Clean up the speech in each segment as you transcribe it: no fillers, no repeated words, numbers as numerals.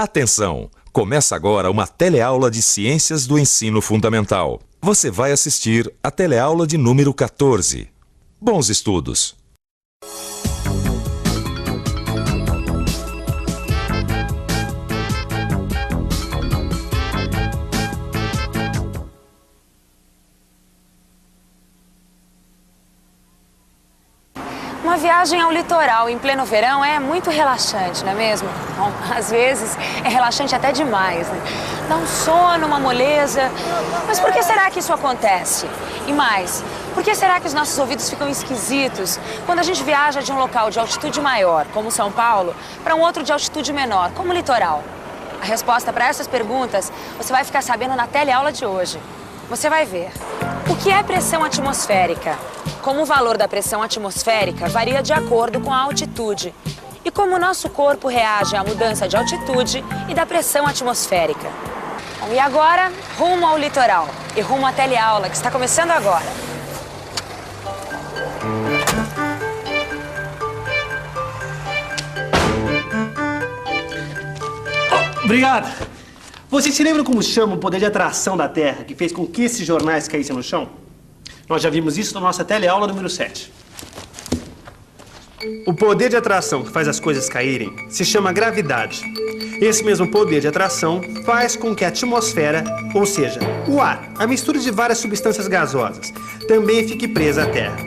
Atenção! Começa agora uma teleaula de Ciências do Ensino Fundamental. Você vai assistir a teleaula de número 14. Bons estudos! Uma viagem ao litoral em pleno verão é muito relaxante, não é mesmo? Bom, às vezes é relaxante até demais, né? Dá um sono, uma moleza. Mas por que será que isso acontece? E mais, por que será que os nossos ouvidos ficam esquisitos quando a gente viaja de um local de altitude maior, como São Paulo, para um outro de altitude menor, como o litoral? A resposta para essas perguntas você vai ficar sabendo na teleaula de hoje. Você vai ver. O que é pressão atmosférica? Como o valor da pressão atmosférica varia de acordo com a altitude. E como o nosso corpo reage à mudança de altitude e da pressão atmosférica. Bom, e agora, rumo ao litoral e rumo à teleaula, que está começando agora. Obrigado. Vocês se lembram como chama o poder de atração da Terra que fez com que esses jornais caíssem no chão? Nós já vimos isso na nossa teleaula número 7. O poder de atração que faz as coisas caírem se chama gravidade. Esse mesmo poder de atração faz com que a atmosfera, ou seja, o ar, a mistura de várias substâncias gasosas, também fique presa à Terra.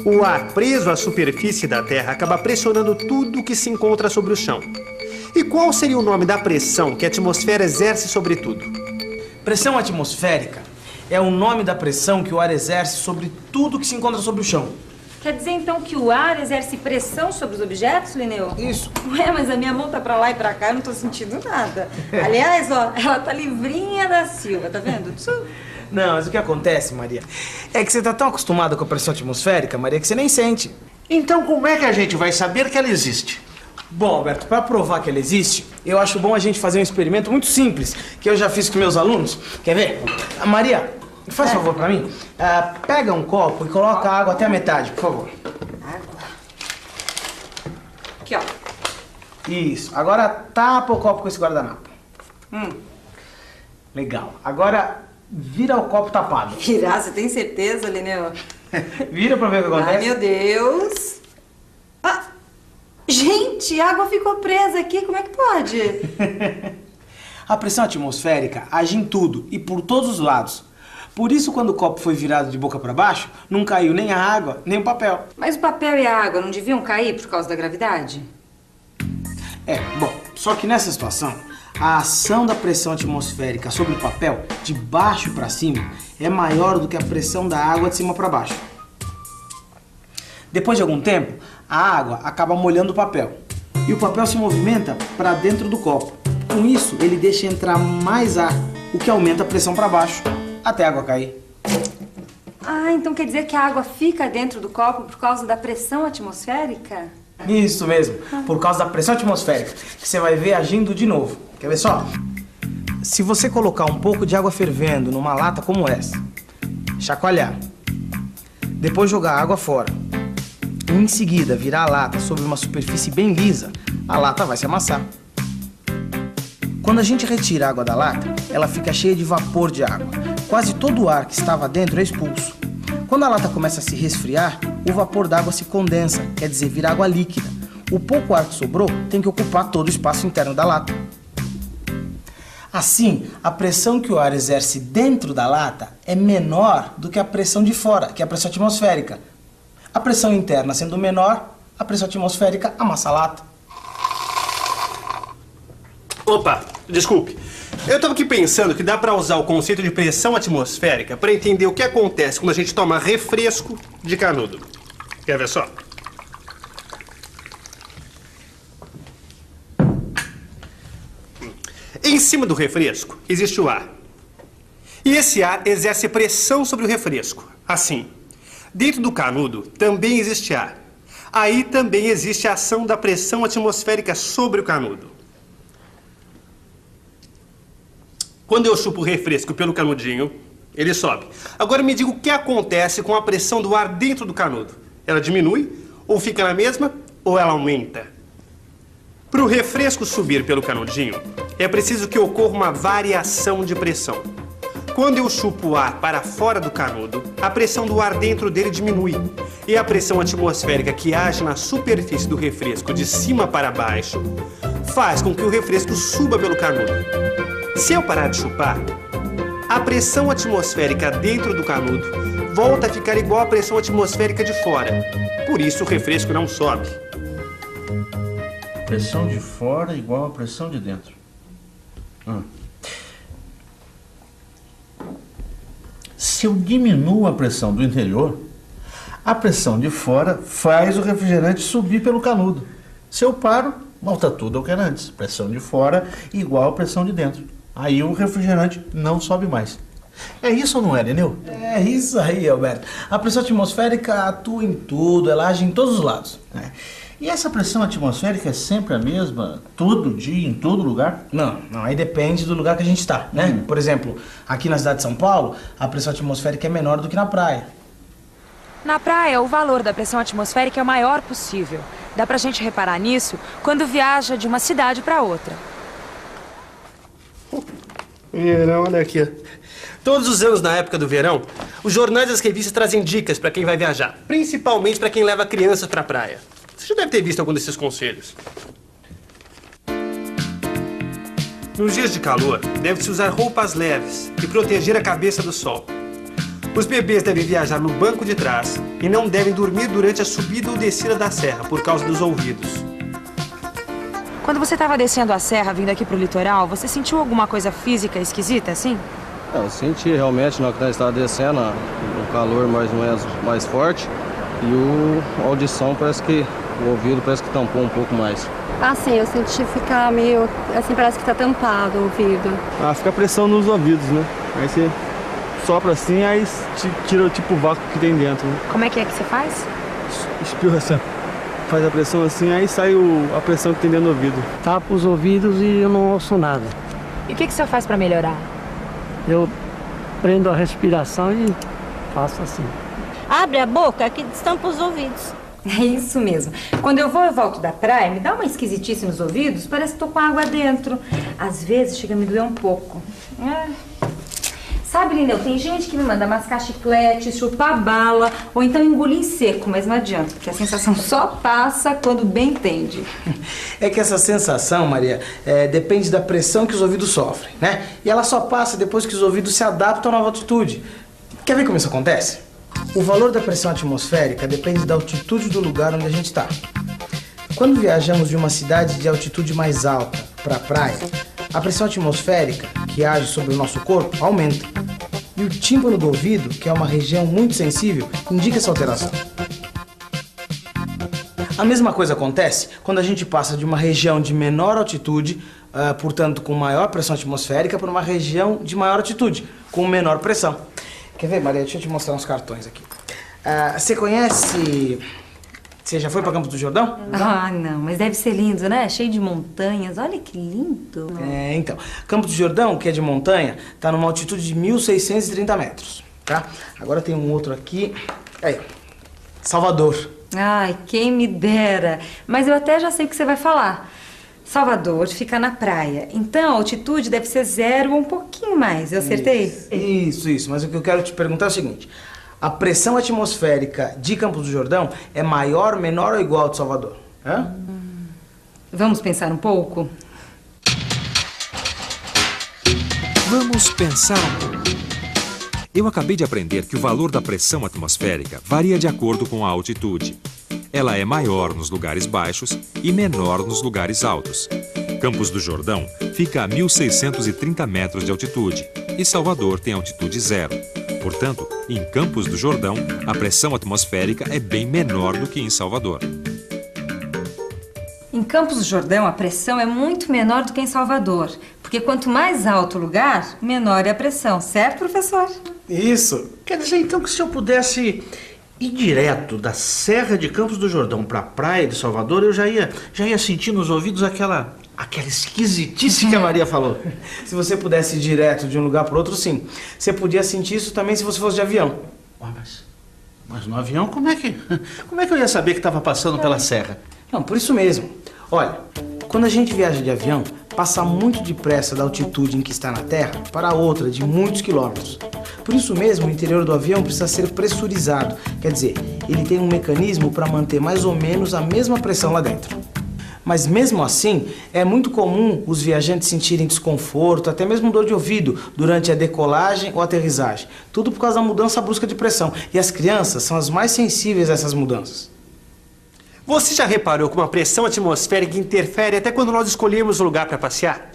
O ar preso à superfície da Terra acaba pressionando tudo que se encontra sobre o chão. E qual seria o nome da pressão que a atmosfera exerce sobre tudo? Pressão atmosférica é o nome da pressão que o ar exerce sobre tudo que se encontra sobre o chão. Quer dizer, então, que o ar exerce pressão sobre os objetos, Linneu? Isso. Ué, mas a minha mão tá pra lá e pra cá, eu não tô sentindo nada. Aliás, ó, ela tá livrinha da Silva, tá vendo? Não, mas o que acontece, Maria, é que você tá tão acostumada com a pressão atmosférica, Maria, que você nem sente. Então como é que a gente vai saber que ela existe? Bom, Alberto, para provar que ela existe, eu acho bom a gente fazer um experimento muito simples, que eu já fiz com meus alunos. Quer ver? Maria, faz favor pra mim. Pega um copo e coloca a água até a metade, por favor. Água. Aqui, ó. Isso. Agora tapa o copo com esse guardanapo. Legal. Agora vira o copo tapado. Virar, você tem certeza, Linneu? Vira pra ver o que acontece. Ai, meu Deus. Ah, gente, a água ficou presa aqui, como é que pode? A pressão atmosférica age em tudo e por todos os lados. Por isso, quando o copo foi virado de boca para baixo, não caiu nem a água, nem o papel. Mas o papel e a água não deviam cair por causa da gravidade? Bom, só que nessa situação, a ação da pressão atmosférica sobre o papel, de baixo para cima, é maior do que a pressão da água de cima para baixo. Depois de algum tempo, a água acaba molhando o papel e o papel se movimenta para dentro do copo. Com isso, ele deixa entrar mais ar, o que aumenta a pressão para baixo, até a água cair. Ah, então quer dizer que a água fica dentro do copo por causa da pressão atmosférica? Isso mesmo, por causa da pressão atmosférica, que você vai ver agindo de novo. Quer ver só? Se você colocar um pouco de água fervendo numa lata como essa, chacoalhar, depois jogar a água fora, e em seguida virar a lata sobre uma superfície bem lisa, a lata vai se amassar. Quando a gente retira a água da lata, ela fica cheia de vapor de água. Quase todo o ar que estava dentro é expulso. Quando a lata começa a se resfriar, o vapor d'água se condensa, quer dizer, vira água líquida. O pouco ar que sobrou tem que ocupar todo o espaço interno da lata. Assim, a pressão que o ar exerce dentro da lata é menor do que a pressão de fora, que é a pressão atmosférica. A pressão interna sendo menor, a pressão atmosférica amassa a lata. Opa, desculpe. Eu estava aqui pensando que dá para usar o conceito de pressão atmosférica para entender o que acontece quando a gente toma refresco de canudo. Quer ver só? Em cima do refresco existe o ar. E esse ar exerce pressão sobre o refresco, assim. Dentro do canudo também existe ar. Aí também existe a ação da pressão atmosférica sobre o canudo. Quando eu chupo o refresco pelo canudinho, ele sobe. Agora me diga o que acontece com a pressão do ar dentro do canudo. Ela diminui, ou fica na mesma, ou ela aumenta? Para o refresco subir pelo canudinho, é preciso que ocorra uma variação de pressão. Quando eu chupo o ar para fora do canudo, a pressão do ar dentro dele diminui. E a pressão atmosférica que age na superfície do refresco de cima para baixo faz com que o refresco suba pelo canudo. Se eu parar de chupar, a pressão atmosférica dentro do canudo volta a ficar igual à pressão atmosférica de fora. Por isso o refresco não sobe. Pressão de fora igual à pressão de dentro. Se eu diminuo a pressão do interior, a pressão de fora faz o refrigerante subir pelo canudo. Se eu paro, volta tudo ao que era antes. Pressão de fora igual à pressão de dentro. Aí o refrigerante não sobe mais. É isso ou não é, Neneu? É isso aí, Alberto. A pressão atmosférica atua em tudo, ela age em todos os lados, né? E essa pressão atmosférica é sempre a mesma, todo dia, em todo lugar? Não, aí depende do lugar que a gente está, né? Por exemplo, aqui na cidade de São Paulo, a pressão atmosférica é menor do que na praia. Na praia, o valor da pressão atmosférica é o maior possível. Dá pra gente reparar nisso quando viaja de uma cidade para outra. Verão, olha aqui. Todos os anos, na época do verão, os jornais e as revistas trazem dicas para quem vai viajar, principalmente para quem leva crianças para a praia. Você já deve ter visto algum desses conselhos. Nos dias de calor, deve-se usar roupas leves e proteger a cabeça do sol. Os bebês devem viajar no banco de trás e não devem dormir durante a subida ou descida da serra por causa dos ouvidos. Quando você estava descendo a serra, vindo aqui pro litoral, você sentiu alguma coisa física esquisita, assim? Eu senti realmente na hora que nós estávamos descendo, o calor mais forte e a audição parece que, o ouvido parece que tampou um pouco mais. Ah, sim, eu senti ficar meio, assim, parece que tá tampado o ouvido. Ah, fica pressão nos ouvidos, né? Aí você sopra assim, aí tira tipo o vácuo que tem dentro, né? Como é que você faz? Espirra assim, faz a pressão assim, aí sai a pressão que tem dentro do ouvido. Tapa os ouvidos e eu não ouço nada. E o que o senhor faz para melhorar? Eu prendo a respiração e faço assim. Abre a boca que destampa os ouvidos. É isso mesmo. Quando eu vou e volto da praia, me dá uma esquisitice nos ouvidos, parece que tô com água dentro. Às vezes chega a me doer um pouco. Sabe, Lineu, tem gente que me manda mascar chiclete, chupar bala ou então engolir em seco, mas não adianta, porque a sensação só passa quando bem entende. É que essa sensação, Maria, depende da pressão que os ouvidos sofrem, né? E ela só passa depois que os ouvidos se adaptam à nova altitude. Quer ver como isso acontece? O valor da pressão atmosférica depende da altitude do lugar onde a gente está. Quando viajamos de uma cidade de altitude mais alta para a praia, a pressão atmosférica, que age sobre o nosso corpo, aumenta. E o tímpano do ouvido, que é uma região muito sensível, indica essa alteração. A mesma coisa acontece quando a gente passa de uma região de menor altitude, portanto com maior pressão atmosférica, para uma região de maior altitude, com menor pressão. Quer ver, Maria? Deixa eu te mostrar uns cartões aqui. Você conhece... Você já foi para Campos do Jordão? Ah, não, mas deve ser lindo, né? Cheio de montanhas. Olha que lindo. Então, Campos do Jordão, que é de montanha, tá numa altitude de 1.630 metros, tá? Agora tem um outro aqui. Aí, Salvador. Ai, quem me dera. Mas eu até já sei o que você vai falar. Salvador fica na praia. Então, a altitude deve ser 0 ou um pouquinho mais. Eu acertei? Isso. Mas o que eu quero te perguntar é o seguinte. A pressão atmosférica de Campos do Jordão é maior, menor ou igual a de Salvador? Vamos pensar um pouco? Vamos pensar um pouco. Eu acabei de aprender que o valor da pressão atmosférica varia de acordo com a altitude. Ela é maior nos lugares baixos e menor nos lugares altos. Campos do Jordão fica a 1.630 metros de altitude e Salvador tem altitude 0. Portanto, em Campos do Jordão, a pressão atmosférica é bem menor do que em Salvador. Em Campos do Jordão, a pressão é muito menor do que em Salvador. Porque quanto mais alto o lugar, menor é a pressão. Certo, professor? Isso. Quer dizer, então, que se eu pudesse ir direto da Serra de Campos do Jordão para a praia de Salvador, eu já ia sentir nos ouvidos aquela esquisitice que a Maria falou. Se você pudesse ir direto de um lugar para outro, sim. Você podia sentir isso também se você fosse de avião. Mas no avião, como é que eu ia saber que estava passando pela serra? Não, por isso mesmo. Olha, Quando a gente viaja de avião, passa muito depressa da altitude em que está na Terra para outra de muitos quilômetros. Por isso mesmo, o interior do avião precisa ser pressurizado, quer dizer, ele tem um mecanismo para manter mais ou menos a mesma pressão lá dentro. Mas mesmo assim, é muito comum os viajantes sentirem desconforto, até mesmo dor de ouvido, durante a decolagem ou aterrissagem. Tudo por causa da mudança brusca de pressão. E as crianças são as mais sensíveis a essas mudanças. Você já reparou como a pressão atmosférica interfere até quando nós escolhemos o lugar para passear?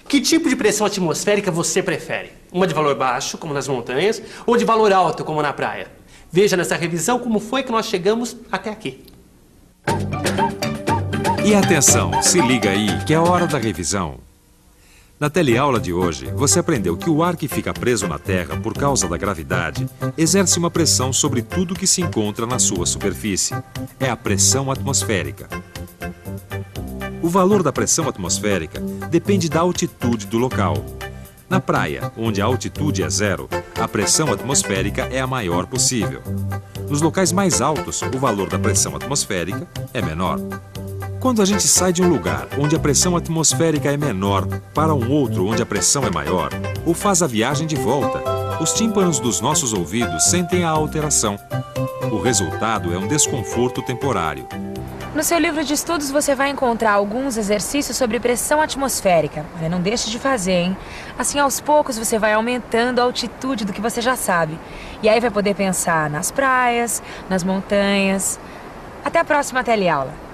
Que tipo de pressão atmosférica você prefere? Uma de valor baixo, como nas montanhas, ou de valor alto, como na praia? Veja nessa revisão como foi que nós chegamos até aqui. E atenção, se liga aí, que é a hora da revisão. Na teleaula de hoje, você aprendeu que o ar que fica preso na Terra por causa da gravidade exerce uma pressão sobre tudo que se encontra na sua superfície. É a pressão atmosférica. O valor da pressão atmosférica depende da altitude do local. Na praia, onde a altitude é 0, a pressão atmosférica é a maior possível. Nos locais mais altos, o valor da pressão atmosférica é menor. Quando a gente sai de um lugar onde a pressão atmosférica é menor para um outro onde a pressão é maior, ou faz a viagem de volta, os tímpanos dos nossos ouvidos sentem a alteração. O resultado é um desconforto temporário. No seu livro de estudos você vai encontrar alguns exercícios sobre pressão atmosférica. Olha, não deixe de fazer, hein? Assim, aos poucos você vai aumentando a altitude do que você já sabe. E aí vai poder pensar nas praias, nas montanhas. Até a próxima teleaula.